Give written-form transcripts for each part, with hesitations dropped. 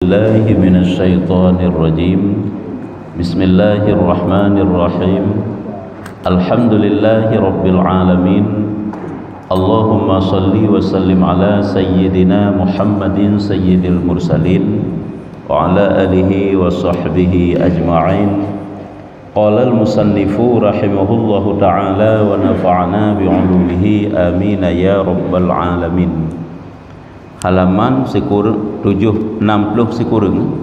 الله من الشيطان الرجيم بسم الله الرحمن الرحيم الحمد لله رب العالمين اللهم صل وسلم على سيدنا محمد سيد المرسلين وعلى آله وصحبه أجمعين قال المصنف رحمه الله تعالى ونفعنا بعلومه آمين يا رب العالمين. Halaman sekurang 60 sekurang.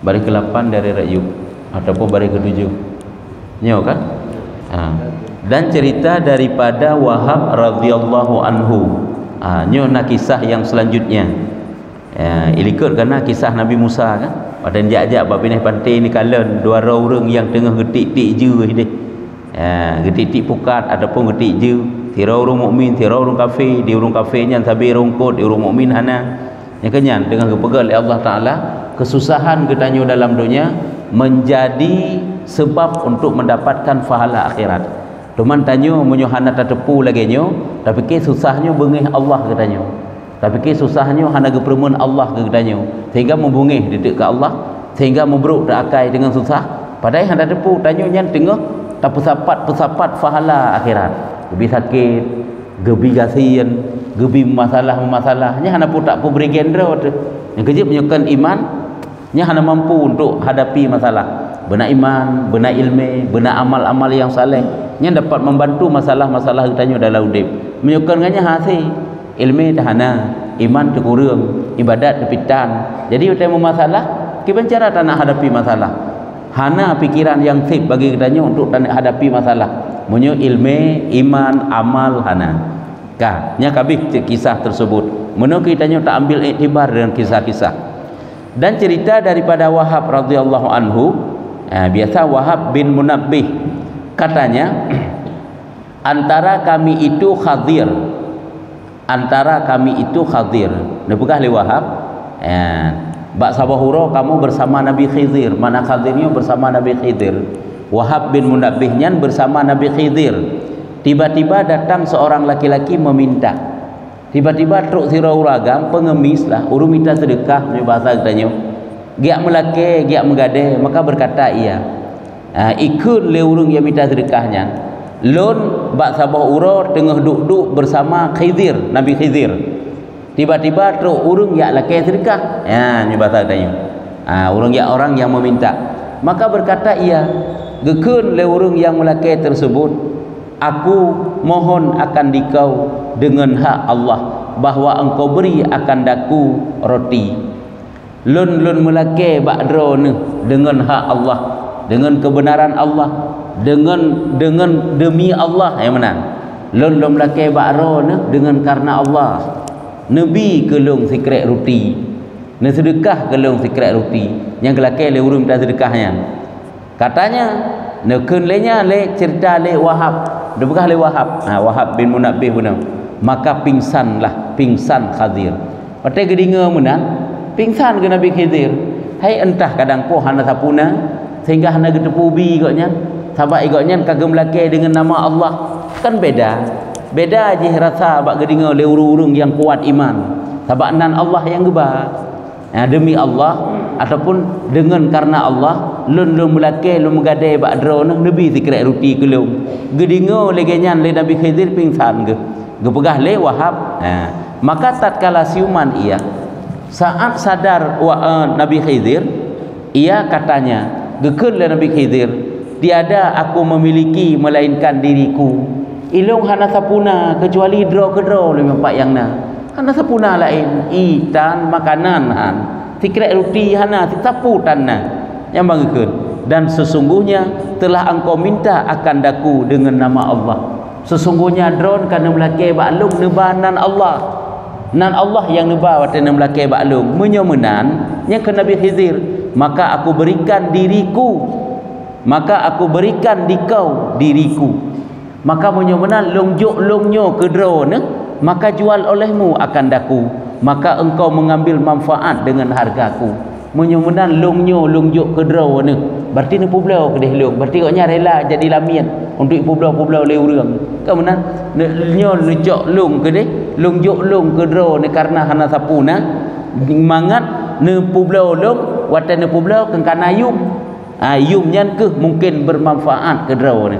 Baris ke-8 dari Rakyub ataupun baris ke-7 nyo kan? Dan cerita daripada Wahab radhiyallahu anhu. Nyo nak kisah yang selanjutnya. Ilikut kerana kisah Nabi Musa kan? Pada ajak-ajak bab pindah pantai ni kalen dua orang yang tengah getik-tik je dia. Getik-tik pukat ataupun getik je. Tira orang mukmin, tira orang kafir, dia orang kafirnya tapi rongkot, dia orang mukmin hana. Yang kenyan dengan kepegal oleh Allah Taala, kesusahan ketanyo dalam dunia menjadi sebab untuk mendapatkan pahala akhirat. Tuman tanyo munyo hana tatepu lagi nyo, tapi ke susahnya bengih Allah ketanyo. Tapi ke susahnya hana gepermun Allah ke ketanyo. Sehingga membungih detik ke Allah, sehingga memberuk dak akai dengan susah. Padahal hana tatepu tanyo nyan tengah tak pesapat pahala akhirat. Lebih sakit, gebi gasian, gebi masalah-masalahnya hana pun tak beri gendera tu. Yang kejip menyukan iman nya hana mampu untuk hadapi masalah. Benar iman, benar ilmu, benar amal-amal yang saleh nya dapat membantu masalah-masalah kita dalam hidup. Menyukan nganya hasil ilmu dah hana, iman terkurang, ibadat terpitan. Jadi utama masalah kita cara tak nak hadapi masalah. Hana pikiran yang sip bagi kita untuk tak nak hadapi masalah. Munyo ilmu, iman, amal hana. Kah, nya kabih kisah tersebut. Menurut kita tak ambil iktibar dengan kisah-kisah. Dan cerita daripada Wahab radhiyallahu anhu, biasa Wahab bin Munabbih katanya, antara kami itu Khadir. Antara kami itu Khadir. Nepukah li Wahab? Bak sabahura kamu bersama Nabi Khidir. Mana Khadirnya bersama Nabi Khidir. Wahab bin Munabbih nyan bersama Nabi Khidir. Tiba-tiba datang seorang laki-laki meminta. Tiba-tiba truk sira uragam pengemis lah, urung minta sedekah ni bahasa katanya. Giak melake, giak megade, maka berkata ia. Ikut le urung yang minta sedekahnya. Lon bak sabah ura tengah duduk bersama Khidir, Nabi Khidir. Tiba-tiba truk urung giak lake sedekah. Ni bahasa katanya. Urung giak orang yang meminta. Maka berkata ia, gekun le urung yang melake tersebut, aku mohon akan dikau dengan hak Allah bahwa engkau beri akan daku roti. Lun melake bakdro ni dengan hak Allah, dengan kebenaran Allah, dengan demi Allah yang menang. Lun melake bakdro ni dengan karena Allah. Nabi kelung sikret roti. Ne sedekah kelung sikret roti. Yang kelake le urung minta sedekahnya. Katanya nekun lenya le cerita le Wahab. Dia bekah le Wahab. Wahab bin Munabbih benar. Maka pingsan Khadir. Patai gedinga menang, pingsan ke Nabi Khidir. Hai entah kadang po hana sapuna sehingga hana getepu bi igotnya. Sabak igotnya kagem lake dengan nama Allah. Kan beda. Beda je rasa bak gedinga le urung-urung yang kuat iman. Sabak nan Allah yang geba. Demi Allah ataupun dengan karena Allah lun melake lun megade bak dro nah nabi zikrat roti kelung. Gedinga legenya le Nabi Khidir pingsan ke. Gepegah le Wahab. Maka tatkala siuman ia saat sadar Nabi Khidir, ia katanya, gekun le Nabi Khidir, tiada aku memiliki melainkan diriku. Ilung hana sapuna kecuali dro ke dro le mempak yang na. Hana sapuna lain itan makanan han. Tikret roti hana sapu tanna. Yang bangkeun. Dan sesungguhnya telah engkau minta akan daku dengan nama Allah. Sesungguhnya drone kana melake baklung nebanan Allah. Nan Allah yang neba watana melake baklung menyomenan nya ke Nabi Khidir, maka aku berikan diriku. Maka aku berikan dikau diriku. Maka menyomenan longjok-longnyo ke drone, maka jual olehmu akan daku. Maka engkau mengambil manfaat dengan hargaku. Menyomenan longjok ke drone berarti ni pulau ke deh lung, berarti koknya rela jadi lamian untuk pulau-pulau le urang. Kemudian nyo lecok lung ke deh, lung jok lung ke dro ni karena hana sapuna mangat ne pulau lung watan ne pulau ke kana yum. Yum nyan ke mungkin bermanfaat ke dro ni.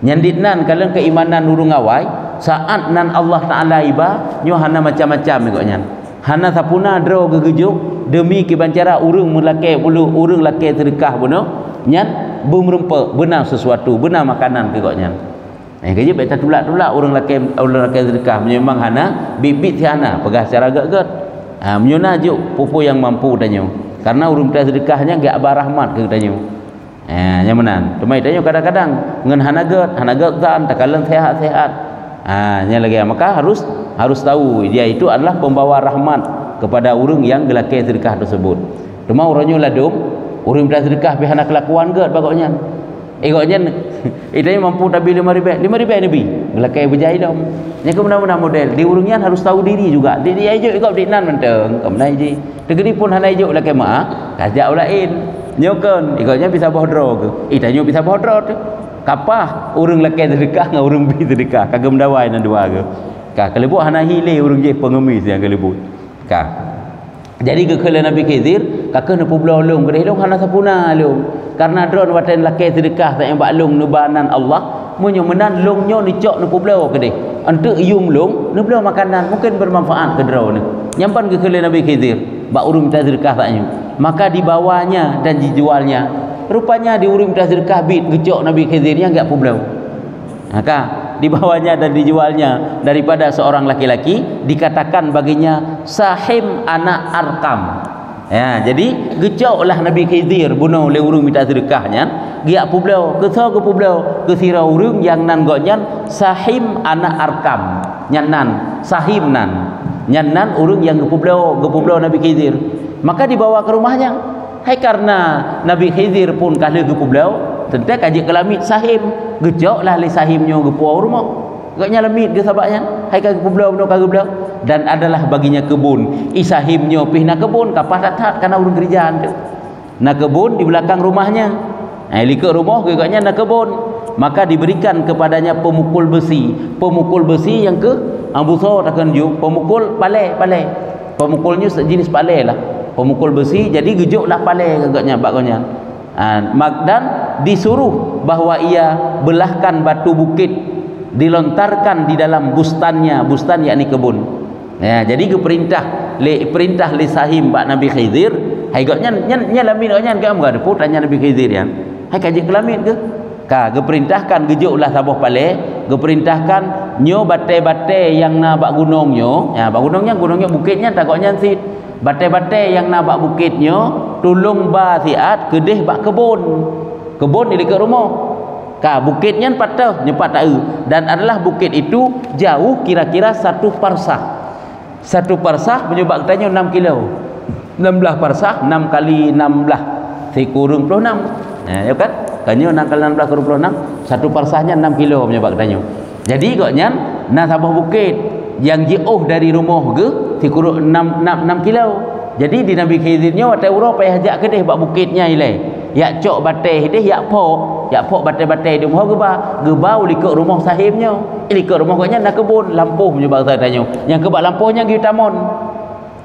Nyandit nan kalau keimanan urung awai saat nan Allah Taala iba nyo hana macam-macam koknya. Hana sapuna dro gegejuk demi kebancara urang melake bulu urang lake sedekah buno nyan bermerempa benar sesuatu benar makanan ke koknya. Kerja beta tulak-tulak orang laki sedekah memang hana bibit si hana pegah secara agak-agak. Menyona juk pupu yang mampu danyo. Karena urang sedekahnya gak barahmat ke danyo. Yang menan. Cuma danyo kadang-kadang ngan hana gak tan takalan sehat-sehat. Nya lagi maka harus tahu dia itu adalah pembawa rahmat kepada urang yang gelake sedekah tersebut. Cuma orangnya ladum, urang sedekah bihana kelakuan gak bagoknya. Ikutnya idanya mampu tapi 5 ribu nabi gelakai berjaya dong nya ke mana-mana model di urungnya harus tahu diri juga dia ajuk ikut di nan menteng ke mana je tegeri pun hana ajuk lakai mak kajak lain nyokan ikutnya bisa bohdro ke idanya bisa bohdro tu kapah urung lakai sedekah dengan urung bi sedekah kagak mendawai nan dua ke kelebut hana hile urung je pengemis yang kelebut jadi kekala Nabi Khidir kakak nak pulau long kedai long hana sapuna long karena drone watan laki sedekah tak yang baklung nubanan Allah munyo menan longnyo dicok nu pulau kedai untuk yum long nu pulau makanan mungkin bermanfaat ke drone ni nyampan kekala Nabi Khidir bak urung minta sedekah taknya maka dibawanya dan dijualnya rupanya di urung minta sedekah bit gecok Nabi Khidirnya enggak pulau maka dibawanya dan dijualnya daripada seorang laki-laki dikatakan baginya sahim anak Arkam. Ya, jadi gecoklah Nabi Khidir bunuh le urung minta sedekahnya giak pulau ke so ke pulau ke sira urung yang nan gonyan sahim anak Arkam nyanan sahim nan nyanan urung yang ke pulau Nabi Khidir maka dibawa ke rumahnya hai karena Nabi Khidir pun kala ke pulau tentu kaji kelamit sahim gejoklah le sahimnya ke puau rumah gaknya lemit ke sabaknya hai ke pulau dan adalah baginya kebun isahimnya pih nak kebun kapah tatat karena urung kerjaan tu nak kebun di belakang rumahnya likut rumah gaknya nak kebun maka diberikan kepadanya pemukul besi yang ke ambuso takkan ju pemukul palai pemukulnya sejenis palai lah pemukul besi jadi gejoklah palai gaknya baknya dan disuruh bahwa ia belahkan batu bukit dilontarkan di dalam bustannya bustan yakni kebun ya jadi perintah li sahim bak Nabi Khidir hai gaknya nya lamin gaknya kam ga depu tanya Nabi Khidir ya hai kaji kelamin ke geperintahkan gejoklah sabuh pale geperintahkan nyo bate-bate yang na bak gunungnya ya bak gunungnya bukitnya takoknya sit bate-bate yang na bak bukitnya tulung ba siat kedeh bak kebun di dekat rumah bukitnya patah nyepat tahu dan adalah bukit itu jauh kira-kira 1 parsah menyebab katanya 6 kilo 16 parsah 6 kali 16 sekurang 26 ya kan kanya 6 kali 16 kurang 26 1 parsahnya 6 kilo menyebab katanya jadi koknya na sabah bukit yang jauh dari rumah ke sekurang 6 kilo jadi di Nabi Khidirnya watai urang payah jak kedeh bak bukitnya ilai yak cok bateh deh yak pok bateh-bateh di rumah gebau likut rumah sahibnya likut rumah koknya nak kebun lampuh menyebab tanya yang kebak lampuhnya gi tamon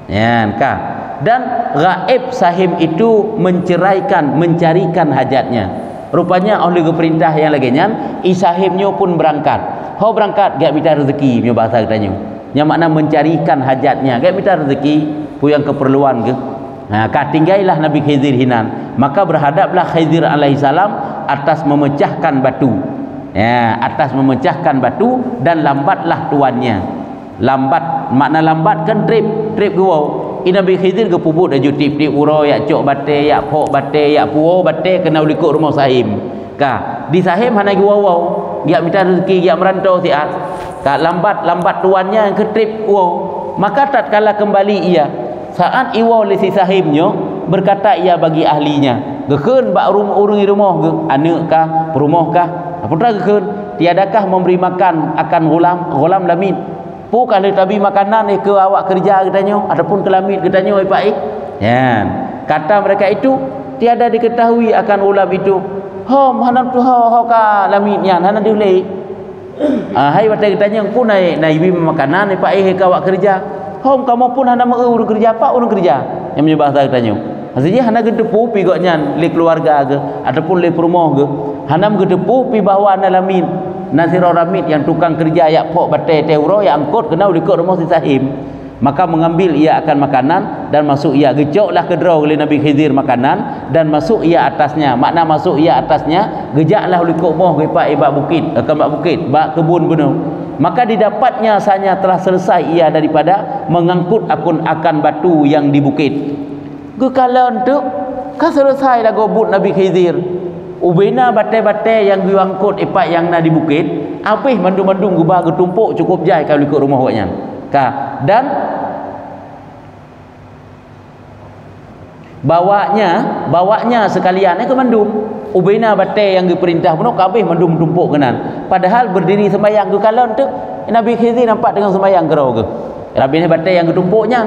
ya kah dan gaib sahib itu mencarikan hajatnya rupanya oleh perintah yang laginya isahibnya pun berangkat berangkat gak minta rezeki menyebab tanya yang makna mencarikan hajatnya gak minta rezeki yang keperluan ke tinggailah Nabi Khidir hinan maka berhadaplah Khidir alaihi salam atas memecahkan batu dan lambatlah tuannya makna lambat kan trip gua Nabi Khidir ke pubut aju tip uro yak cok bate yak pok bate yak puo bate kena ulikut rumah sahim di sahim hana gi wow giak minta rezeki giak merantau siat lambat tuannya ke trip maka tatkala kembali ia saat iwa oleh si sahibnya berkata ia bagi ahlinya gekun bak urungi rumah ke anak kah perumah kah putra gekun tiadakah memberi makan akan gulam lamit pu kalau tabi makanan ke awak kerja katanya ataupun ke lamit katanya ya kata mereka itu tiada diketahui akan ulam itu. Hom hanam tu ho ka lamit yang hanam diulek. Hai batai tanya pun naik ibi makanan ni pak ka awak kerja. Hom kamu pun hanam urus kerja apa urus kerja. Yang menyebah tanya. Maksudnya hanam gedepu pi goknya li keluarga ke ataupun li perumah ke. Hanam gedepu pi bawa ana lamit. Nasiro ramit yang tukang kerja yak pok batai teuro yang angkut kena ulikut rumah si sahim. Maka mengambil ia akan makanan dan masuk ia gejoklah ke draw oleh Nabi Khidir makanan dan masuk ia atasnya. Makna masuk ia atasnya gejaklah oleh komoh ke ibak bukit ke bukit bak kebun benuh. Maka didapatnya sanya telah selesai ia daripada mengangkut akan batu yang di bukit. Gekalan tu ka selesai dah gobut Nabi Khidir. Ubena batai-batai yang diangkut ipak yang na di bukit, apih mandung-mandung gubah getumpuk cukup jai kalau ikut rumah awaknya. Dan bawanya sekalian ke mandum. Ubena batai yang diperintah pun kabeh mandum tumpuk kenan. Padahal berdiri sembahyang ke kalon tu Nabi Khidir nampak dengan sembahyang kerau ke. Nabi ni batai yang getumpuknya.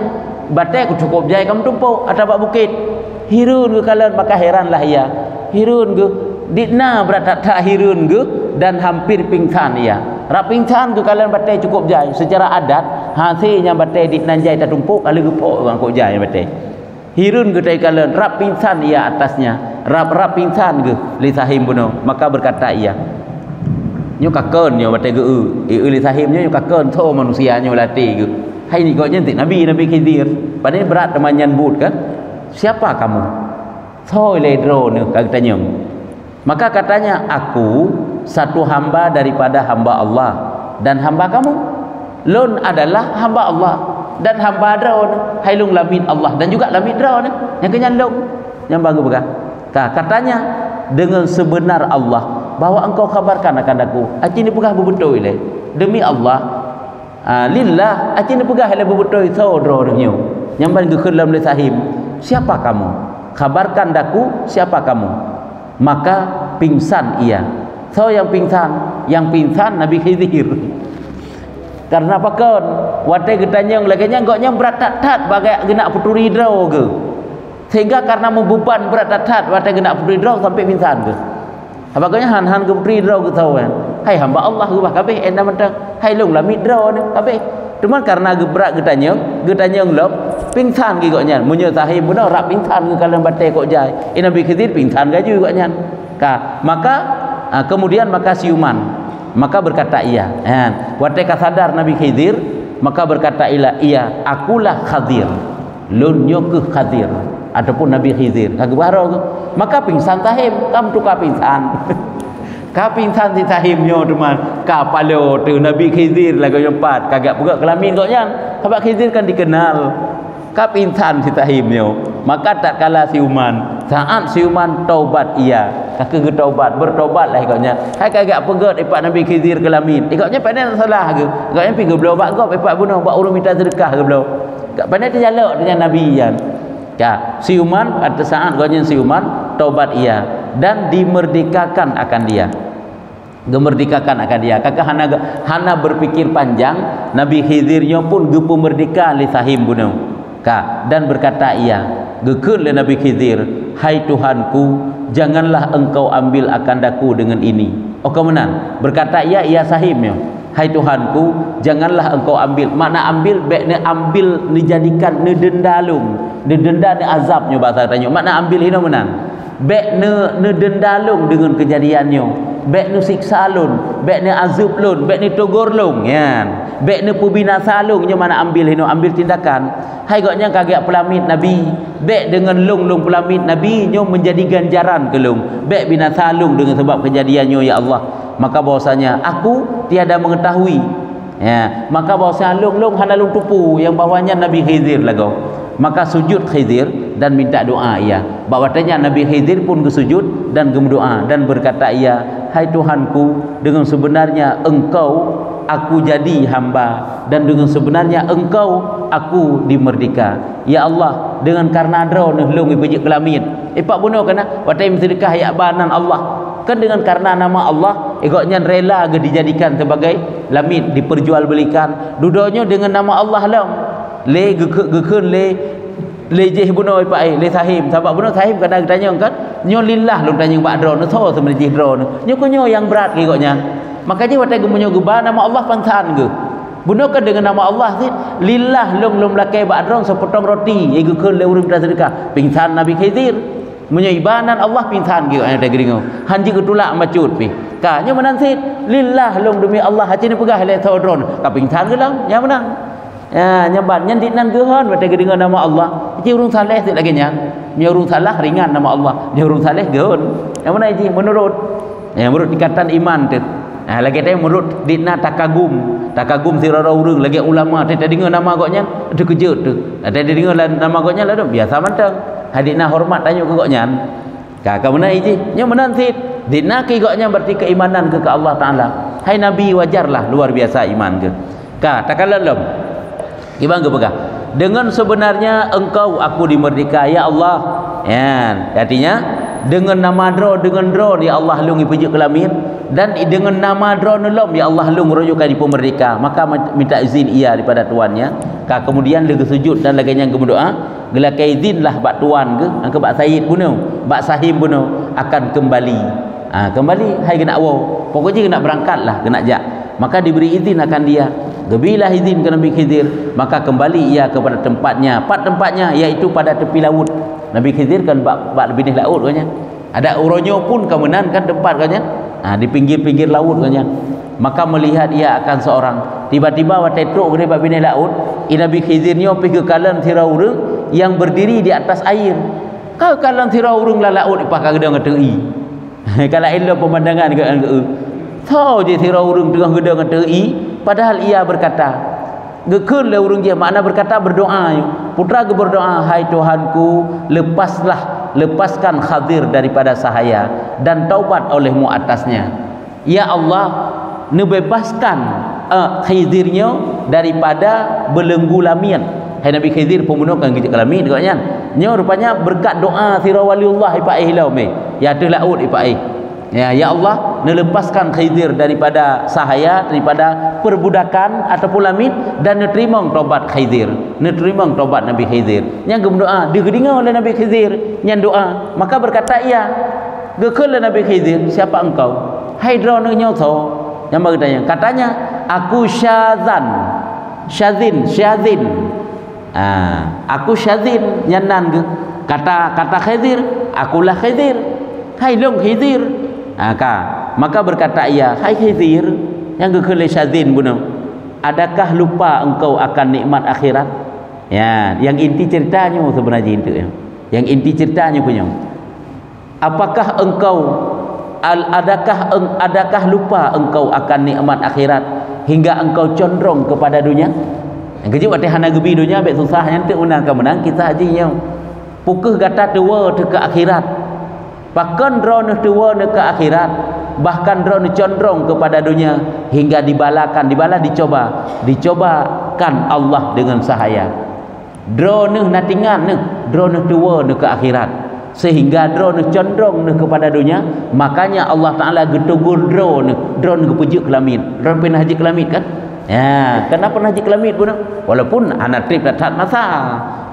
Batai ku cukup jai kamu tumpuk atas bukit. Hirun ke kalon maka heranlah ia. Hirun ke dikna berat tak hirun ke dan hampir pingsan ia. Rak pingsan ke kalian batai cukup jai secara adat hasilnya batai dikna jai tak tumpuk kalau gepok orang kok jai batai. Hirun ke tai kalian rak pingsan ia atasnya. Rap pingsan ke li sahim buno maka berkata ia. Nyo kaken nyo batai ge li sahim nyo kaken tho manusia nyo latih ke. Hai ni kok nyentik Nabi Khidir. Padahal berat temanyan but kan. Siapa kamu? Thoi ledro ni katanya. Maka katanya aku satu hamba daripada hamba Allah dan hamba kamu lon adalah hamba Allah dan hamba drone hailung lamit Allah dan juga lamit drone yang kenyandung yang bagus bukan. Katanya dengan sebenar Allah bahwa engkau kabarkan akan aku. Aci ni pegah bebetul le. Demi Allah lillah aci ni pegah le bebetul saudara dia. Yang bang kelam le sahim. Siapa kamu? Kabarkan daku siapa kamu. Maka pingsan ia. So yang pingsan Nabi Khidir. Karena apa kan watai getanya laganya goknya berat tat bagai genak puturi draw ke. Sehingga karena membeban berat tat watai genak puturi draw sampai pingsan ke. Apakahnya han ke puturi draw ke tahu kan. Hai hamba Allah ke bah kabeh enda mentang. Hai long lamit draw ni kabeh. Cuma karena berat getanya ngelop pingsan ke goknya. Munyo sahih benar rak pingsan ke kalau batai kok jai. Nabi Khidir pingsan gaju goknya. Maka kemudian maka siuman. Maka berkata ia. Watai sadar Nabi Khidir maka berkata ia akulah Khadir. Lunyo ke Khadir ataupun Nabi Khidir. Maka pingsan sahim kam tu ka pingsan. Ka pingsan si sahimnya teman. Ka palo tu Nabi Khidir lagu empat kagak pugak kelamin goknya. Sebab Khidir kan dikenal. Ka pingsan si sahimnya. Maka tak kala siuman. Saat siuman taubat ia. Kaki taubat bertobatlah ikatnya. Hai kagak pegat ipak Nabi Khidir kelamin. Ikatnya pandai salah ke? Ikatnya pergi belau bak gop ipak bunuh bak urung minta sedekah ke belau. Kak pandai terjalak dengan Nabi yan. Ya, siuman pada saat ikatnya siuman taubat ia dan dimerdekakan akan dia. Gemerdekakan akan dia. Kakak hana berpikir panjang Nabi Khidirnya pun gepu merdeka li sahim bunuh. Dan berkata ia gekun le Nabi Khidir, hai Tuhanku, janganlah engkau ambil akan daku dengan ini. Oh kemenan berkata ia sahimnya, hai Tuhanku, janganlah engkau ambil. Makna ambil baik ne ambil dijadikan ne dendalung, ne denda ne azabnya bahasa tanya. Makna ambil hina menan baik ne dendalung dengan kejadiannya, baik ne siksa lun, baik ne azab lun, baik ne togor lun yan, baik ne pubinasa lun nya mana ambil hina ambil tindakan. Hai goknya kagak pelamit Nabi baik dengan lung pelamit Nabi nyo menjadi ganjaran ke lung baik binasa lung dengan sebab kejadiannya ya Allah. Maka bahwasanya aku tiada mengetahui ya, maka bahwasanya lung hana lung tupu yang bawahnya Nabi Khidir lagu. Maka sujud Khidir dan minta doa ia. Bahwasanya Nabi Khidir pun bersujud dan berdoa dan berkata ia, hai Tuhanku, dengan sebenarnya engkau aku jadi hamba dan dengan sebenarnya engkau aku dimerdeka. Ya Allah, dengan karena adra nehlung ipejik kelamit. Ipak bunuh kena watai sedekah ya banan Allah. Kan dengan karena nama Allah ikutnya rela ke dijadikan sebagai lamit diperjualbelikan. Dudanya dengan nama Allah lah. Le gekun le lejeh buno pak ai le sahim sebab buno sahim kadang tanya kan nyo lillah lu tanya bak dro no so sebenarnya dro no nyo ko nyo yang berat gigoknya makanya watai gemunyo geba nama Allah pantan ge buno kan dengan nama Allah sih lillah lum lakai bak dro sepotong roti ego keun le urang sedekah pingsan Nabi Khidir munyo ibanan Allah pingsan ge ada geringo hanji ketulak macut pi ka nyo menan sih lillah lum demi Allah hati ni pegah le thodron ka pingsan ge lang yang menang ya nyabat nyan dinan geuhan watai dengan nama Allah ji urang saleh sik lagi nya urang salah ringan nama Allah dia urang saleh geun yang mana ji menurut ikatan iman tu lagi teh menurut dina takagum sirara urang lagi ulama teh dengar nama goknya tu kejut tu teh dengar nama goknya lah tu biasa mantang hadina hormat tanya ke goknya ka mana ji nya menan sik dina ki goknya berarti keimanan ke Allah taala hai nabi wajarlah luar biasa iman ke ka takalalum gimana ke pegah dengan sebenarnya engkau aku dimerdeka ya Allah ya artinya dengan nama dengan dro ya Allah lungi pujuk kelamin dan dengan nama dro nulom ya Allah lung rojokan di pemerdeka maka minta izin ia daripada tuannya kemudian lagi sujud dan lagi yang berdoa gelakai izinlah bak tuan ke angka bak sayyid bunuh bak sahim bunuh akan kembali kembali hai kena wow pokoknya kena berangkatlah kena jak maka diberi izin akan dia gebilah izin ke Nabi Khidir maka kembali ia kepada tempatnya iaitu pada tepi laut Nabi Khidir kan bak lebih laut katanya ada uronyo pun kemenan kan tempat katanya di pinggir-pinggir laut katanya maka melihat ia akan seorang tiba-tiba watai truk gede bak binih laut Nabi Khidir nyo pergi ke kalan siraurung yang berdiri di atas air kau kalan siraurung la laut ipah gedang ngetei kalau elok pemandangan ke so je siraurung tengah gedang ngetei padahal ia berkata gekeun le urang dia makna berkata berdoa putra ge berdoa hai Tuhanku lepaskan Khadir daripada sahaya dan taubat olehmu atasnya ya Allah nebebaskan Khidirnya daripada belenggu lamian hai Nabi Khidir pembunuh kan gejak kelamin katanya nyo rupanya berkat doa sira waliullah ipa hilau me ya tu laut ipa ya Allah melepaskan Khidir daripada sahaya daripada perbudakan ataupun lamit dan nerima taubat Khidir nerima taubat Nabi Khidir yang berdoa digedengar oleh Nabi Khidir yang doa maka berkata ia gekeun oleh Nabi Khidir siapa engkau hai drone nyoso yang bertanya katanya aku syazin aku syazin nyanan ge kata Khidir akulah Khidir hai long Khidir maka berkata ia hai Khidir yang gekeun syazin bunuh adakah lupa engkau akan nikmat akhirat ya yang inti ceritanya sebenarnya itu ya yang inti ceritanya punya apakah engkau adakah lupa engkau akan nikmat akhirat hingga engkau condong kepada dunia yang kejut waktu hana gebi dunia baik susah yang tu menang kita hajinya pukul gata tua ke akhirat bahkan drone tua ke akhirat bahkan drone condong kepada dunia hingga dicobakan Allah dengan sahaya drone natingan drone tua ke akhirat sehingga drone condong kepada dunia makanya Allah Ta'ala getugur drone ke pujuk kelamin drone pernah haji kelamin kan ya kenapa pernah haji kelamin pun walaupun anak trip datang masa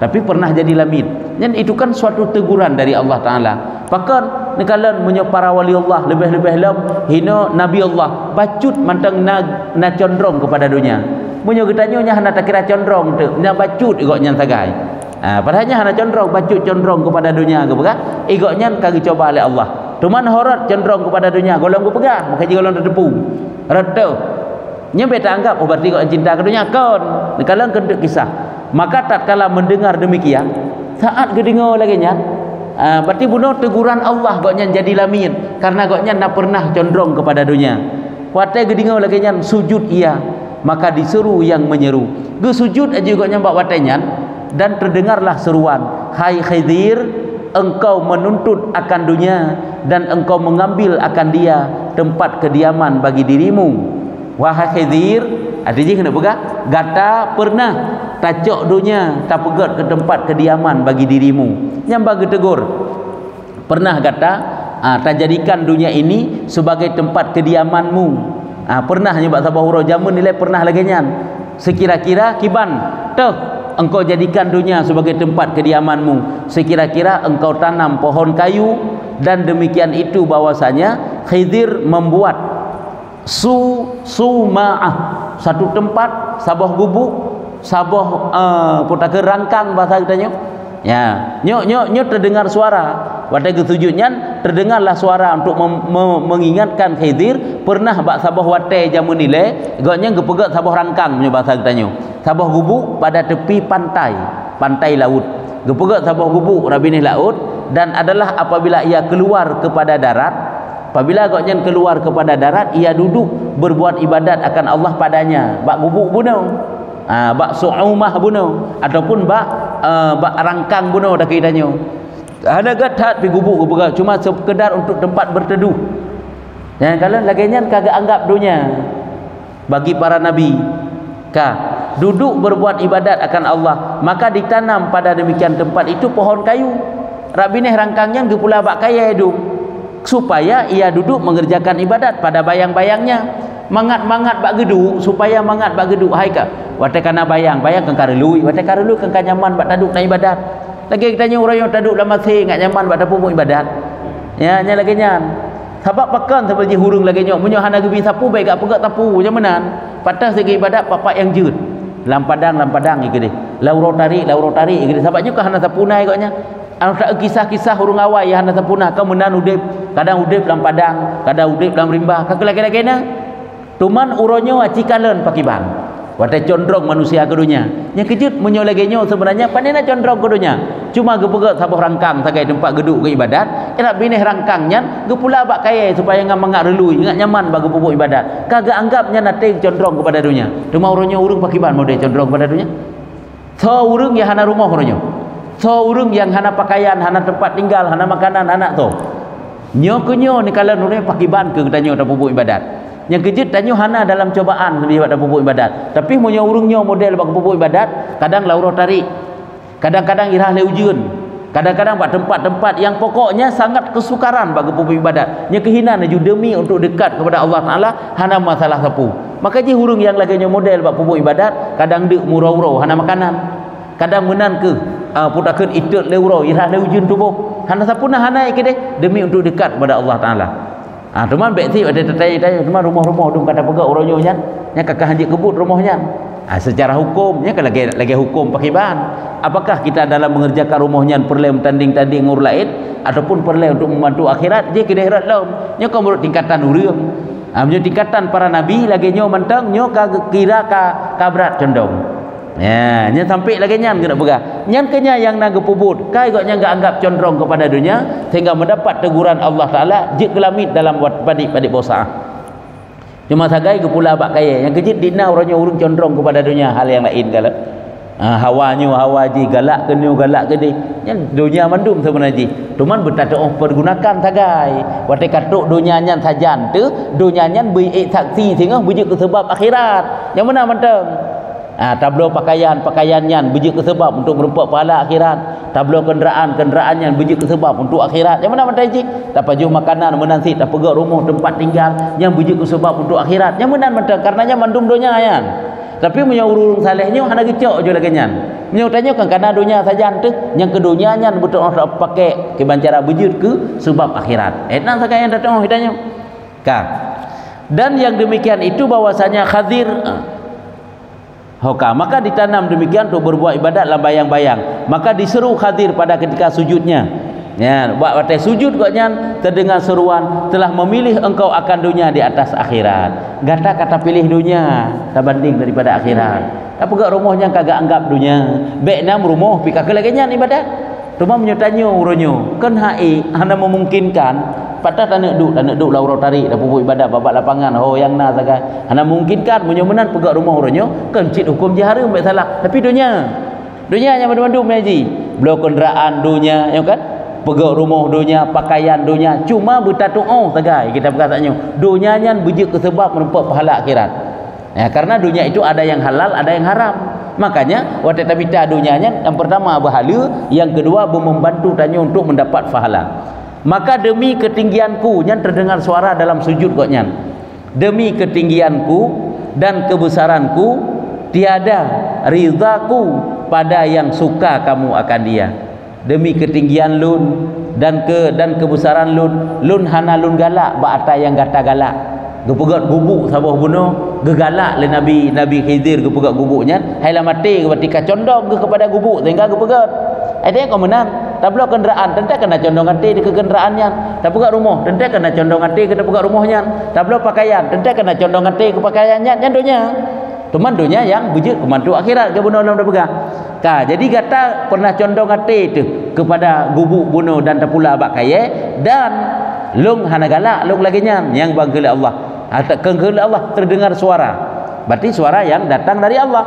tapi pernah jadi lamit dan itu kan suatu teguran dari Allah Ta'ala bahkan nekalan menyepara wali Allah lebih-lebih lam hina Nabi Allah bacut mantang na condong kepada dunia munyo getanyo nya hana tak kira condong tu nya bacut igoknya sagai padahalnya hana condong bacut condong kepada dunia ke pegah igoknya kagi coba oleh Allah tuman horat condong kepada dunia golong ku pegah maka ji golong depu redo nya beta anggap berarti kok cinta ke dunia kon nekalan kenduk kisah maka tatkala mendengar demikian saat gedengar lagi nya berarti bunuh teguran Allah goknya jadi lamin karena goknya nak pernah condong kepada dunia watai gedingau lagi nyan sujud ia maka disuruh yang menyeru ge sujud aja goknya mbak watainya dan terdengarlah seruan hai Khidir engkau menuntut akan dunia dan engkau mengambil akan dia tempat kediaman bagi dirimu wahai Khidir artinya kena pegah gata pernah tacok dunia tak pegat ke tempat kediaman bagi dirimu yang bagi tegur pernah kata tak jadikan dunia ini sebagai tempat kediamanmu pernah nyebab sabah huruf jamun nilai pernah lagi nyan sekira-kira kiban tuh engkau jadikan dunia sebagai tempat kediamanmu, sekira-kira engkau tanam pohon kayu, dan demikian itu bahwasanya Khidir membuat suma'ah, satu tempat, sabah gubuk, sabah putaka rangkang bahasa kitanya. Ya, nyok terdengar suara. Pada kesujudnya terdengarlah suara untuk mengingatkan Khidir pernah bak sabah wate jamu nilai, gaknya gepegat sabah rangkang punya bahasa kitanya. Sabah gubuk pada tepi pantai laut. Gepegat sabah gubuk rabinih laut, dan adalah apabila ia keluar kepada darat, apabila gaknya keluar kepada darat, ia duduk berbuat ibadat akan Allah padanya. Bak gubuk bunuh, bak su'umah bunuh, ataupun bak rangkang bunuh dah kitanya. Ada gatat pi gubuk cuma sekedar untuk tempat berteduh. Yang kalau laginya kagak anggap dunia bagi para nabi duduk berbuat ibadat akan Allah, maka ditanam pada demikian tempat itu pohon kayu. Rabineh rangkangnya gepula bak kaya itu supaya ia duduk mengerjakan ibadat pada bayang-bayangnya. Mangat-mangat bak geduk supaya mangat bak geduk hai ka. Wate kana bayang kan karelui, wate karelui kan nyaman bak taduk na ibadat. Lagi kita tanya orang yang taduk dalam masih enggak nyaman pada pupuk ibadat. Ya, nya lagi nyan. Sebab pakan seperti hurung lagi nyok munyo hana gebi sapu baik gak pegak tapu jamanan. Patah segi ibadat papak yang jeut. Lampadang ikede. Lauro tarik ikede. Sebabnya ke hana sapuna ikatnya. Ada kisah-kisah hurung awai hana sapuna ka menan udip. Kadang udip dalam padang, kadang udip dalam rimbah. Ka lagi-lagi na. Tuman uronyo acikalen pakiban. Wate condrong manusia ke dunia. Yang kejut munyo lagi nyo sebenarnya panena condrong ke dunia. Cuma gepegat sabah rangkang sagai tempat geduk ke ibadat. Enak binih rangkangnya gepula bak kaya supaya ngam mangak relui, ngak nyaman bagi pupuk ibadat. Kagak anggapnya nating condrong kepada dunia. Cuma urunyo urung pakiban model condrong kepada dunia. So urung yang hana rumah urunyo. So urung yang hana pakaian, hana tempat tinggal, hana makanan anak tu. Nyo kunyo ni kalau urung pakiban ke katanya dak pupuk ibadat. Yang kejut tanya hana dalam cobaan sebab ada pupuk ibadat. Tapi munyo urungnya model bak pupuk ibadat, kadang lauro tarik. Kadang-kadang irah leujun. Kadang-kadang buat tempat-tempat yang pokoknya sangat kesukaran bagi pupuk ibadat. Nya kehinaan ju demi untuk dekat kepada Allah Taala hana masalah sapu. Maka je hurung yang laginya model bak pupuk ibadat, kadang deuk murau-urau hana makanan. Kadang menan ke putakeun itut leurau irah leujun tubuh. Hana sapuna hana ikede demi untuk dekat kepada Allah Taala. Teman bekti ada tertanya-tanya, teman rumah-rumah dum kata pegak orangnya nya, nya kakak hanjik kebut rumahnya. Secara hukumnya kan lagi hukum pakiban. Apakah kita dalam mengerjakan rumahnya perlu tanding-tanding ngur lain ataupun perlu untuk membantu akhirat, dia kena akhirat laum. Nya kau menurut tingkatan urang. Menurut tingkatan para nabi lagi nyo mentang nyo kira ka berat condong. Ya, nya sampai lagi nyan kena pegah. Nyan kenya yang naga pubut, kai gaknya enggak anggap condrong kepada dunia sehingga mendapat teguran Allah Taala jik kelamit dalam buat padik bosa. Cuma sagai ke pula bak kaya yang kejit dina orangnya urung condrong kepada dunia hal yang lain kala. Hawa ji galak ke dia. Nyan dunia mandum sebenarnya ji. Cuman bertata pergunakan sagai. Wate katuk dunia nyan sajan tu, dunia nyan beri saksi sehingga bujuk ke sebab akhirat. Yang mana mentang? Tablo pakaian-pakaiannya bujuk ke sebab untuk merupakan pahala akhirat. Tablo kenderaannya bujuk ke sebab untuk akhirat. Yang mana mentang ji? Tak pajuh makanan menansi tak pegak rumah tempat tinggal yang bujuk ke sebab untuk akhirat. Yang mana mentang? Karenanya mandum dunia yan. Tapi punya urung salehnya hana gecok je lagi nyan. Punya tanya kan karena dunia saja tu, yang kedunia nyan betul orang pakai kebancara bujud ke sebab akhirat. Enak saja yang datang hidanya. Dan yang demikian itu bahwasanya Khadir maka ditanam demikian untuk berbuat ibadat dalam bayang-bayang. Maka diseru Khadir pada ketika sujudnya. Ya, buat waktu sujud gaknya terdengar seruan, telah memilih engkau akan dunia di atas akhirat. Gata kata pilih dunia tak banding daripada akhirat. Apa gak rumahnya kagak anggap dunia. Baik nam rumah pika kelaginya ibadat. Cuma menyutanya uronyo. Kan hana memungkinkan patah tak nak duk laurau tarik dah pupuk ibadat babak lapangan yang na sagai. Hana memungkinkan menyomenan pegak rumah uronyo kan cit hukum jahara baik salah. Tapi dunia yang madu-madu meji. Belum kenderaan dunia, ya kan? Pegak rumah dunia, pakaian dunia, cuma bertatu sagai kita berkatanya dunianya bujuk ke sebab merupakan pahala akhirat. Ya, karena dunia itu ada yang halal, ada yang haram. Makanya waktu tabita dunianya yang pertama berhala, yang kedua membantu tanya untuk mendapat pahala. Maka demi ketinggianku yang terdengar suara dalam sujud koknya. Demi ketinggianku dan kebesaranku tiada rizaku pada yang suka kamu akan dia. Demi ketinggian lun dan kebesaran lun hana lun galak ba atai yang gata galak. Gepegat gubuk sabah bunuh gegalak le Nabi Khidir gepegat gubuknya hailah mati ketika condong kepada gubuk sehingga gepegat. Ada kau menang. Tak perlu kenderaan, tentu kena condong hati ke kenderaannya. Tak perlu rumah, tentu kena condong hati ke rumahnya. Tak perlu pakaian, tentu kena condong hati ke pakaiannya. Nyandonya. Teman dunia yang bujut kemandu akhirat ke bunuh dalam dah pegang. Jadi kata pernah condong hati itu kepada gubuk bunuh dan tak pula abak kaya dan lung hana galak lung lagi yang bangkili Allah. Kengkili Allah terdengar suara. Berarti suara yang datang dari Allah.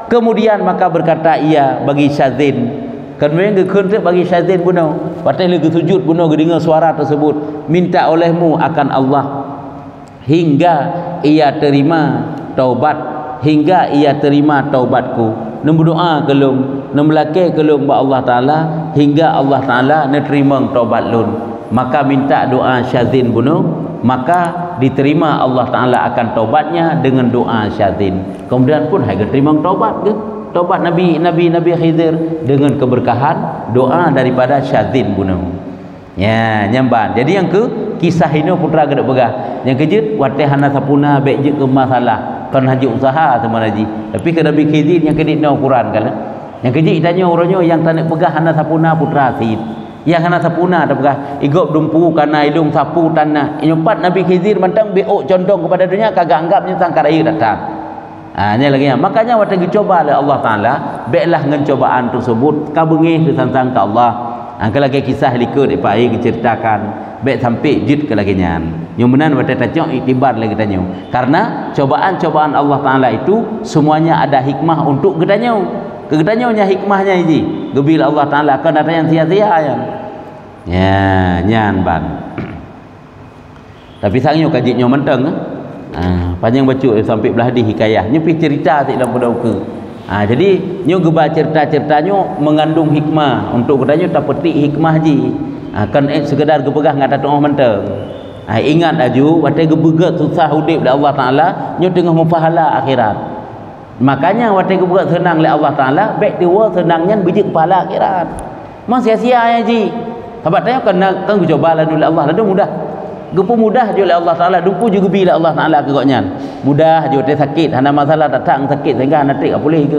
Kemudian maka berkata ia bagi Syazin. Kemudian dia bagi Syazin bunuh. Patah lagi sujud bunuh dengar suara tersebut. Minta olehmu akan Allah hingga ia terima taubat, hingga ia terima taubatku. Nombor doa kelum, nombor laki kelum ba Allah Taala hingga Allah Taala nerima taubat lun. Maka minta doa Syazin bunuh, maka diterima Allah Taala akan taubatnya dengan doa Syazin. Kemudian pun hai terima taubat ke? Taubat Nabi Khidir dengan keberkahan doa daripada Syazin bunuh. Ya, nyamban. Jadi yang kisah ini putra gedak begah. Yang kejut watih hana sapuna baik je ke masalah. Kan haji usaha sama haji. Tapi ke Nabi Khidir yang kedit no Quran kan. Yang kejut tanya orangnya yang tanek begah hana sapuna putra Sid. Yang hana sapuna tak begah. Igop dumpu kana hidung sapu tanah. Nyempat Nabi Khidir mantang beok condong kepada dunia kagak anggapnya sangkar air datang. Ini lagi ya. Makanya waktu dicoba oleh Allah Taala, baiklah dengan cobaan tersebut kabengih disantang ke Allah. Kalau lagi kisah likut depa ai diceritakan, baik sampai jid ke lagi nyan. Yang benar waktu tacok iktibar lagi tanya. Karena cobaan-cobaan Allah Taala itu semuanya ada hikmah untuk gedanya. Kegedanyonya hikmahnya ini. Gebila Allah Taala akan ada yang sia-sia ya. Ya, nyan ban. Tapi sangnya kajitnya menteng panjang baca sampai belah di hikayah nyepi cerita tak dalam budak jadi nyo geba cerita-ceritanya mengandung hikmah untuk katanya tak petik hikmah ji kan sekedar gepegah ngata doa menteng ingat aju watai gebegat susah hidup oleh Allah Taala nyo tengah mempahala akhirat makanya watai gebegat senang oleh Allah Taala baik dia senangnya biji pahala akhirat mas sia-sia ya ji sahabat tanya kan coba lah oleh Allah lalu mudah Gepu mudah je oleh Allah Taala, dupu juga bila Allah Taala kegoknya. Mudah je dia sakit, hana masalah datang sakit sehingga nanti tak boleh ke.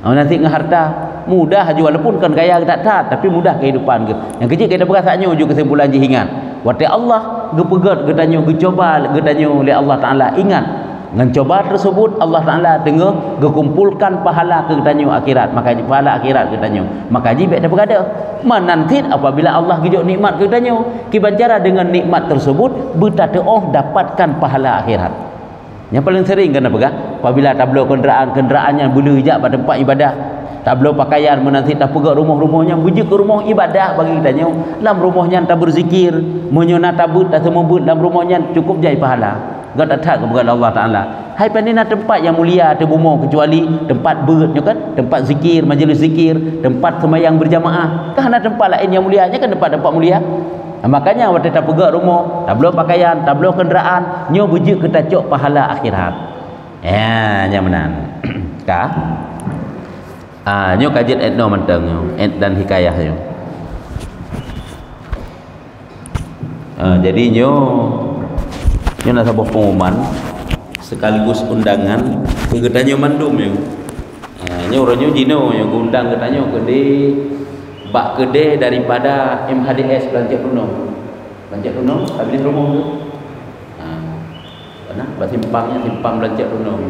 Nanti dengan harta mudah je walaupun kan kaya tak tat tapi mudah kehidupan ke. Yang kecil kita perasaannya juga kesimpulan je ingat. Waktu Allah gepegat gedanyo gecoba gedanyo oleh Allah Taala ingat. Dengan coba tersebut Allah Taala tengah gekumpulkan pahala ke gedanyo akhirat. Maka pahala akhirat gedanyo. Maka jibek dah berada. Menanti apabila Allah gijuk nikmat kepadanya kibancara dengan nikmat tersebut bertatoh dapatkan pahala akhirat. Yang paling sering kena pegang apabila tablo kenderaannya bulu hijab pada tempat ibadah tablo pakaian menanti tak pegang rumah-rumahnya bujuk ke rumah ibadah bagi kitanya dalam rumahnya tak berzikir menyona tabut tak semebut dalam rumahnya cukup jai pahala gak tak kepada Allah Taala. Hai pandina tempat yang mulia terbumo kecuali tempat beratnya kan, tempat zikir, majlis zikir, tempat sembahyang berjamaah. Kan ada tempat lain yang mulianya kan tempat-tempat mulia. Makanya waktu tak pegak rumah, tak belum pakaian, tak belum kenderaan, nyo bujuk kita cok pahala akhirat. Ya, nyamanan. Kah? Nyo kajian etno menteng nyo, et dan hikayah nyo. Jadi nyo nak sebuah pengumuman sekaligus undangan kegedanyo mandum yo. Nyo orangnya jino yang undang ketanyo gede bak gede daripada MHDS Belanja Runung. Belanja Runung habis rumah tu. Mana? Simpangnya simpang Belanja Runung.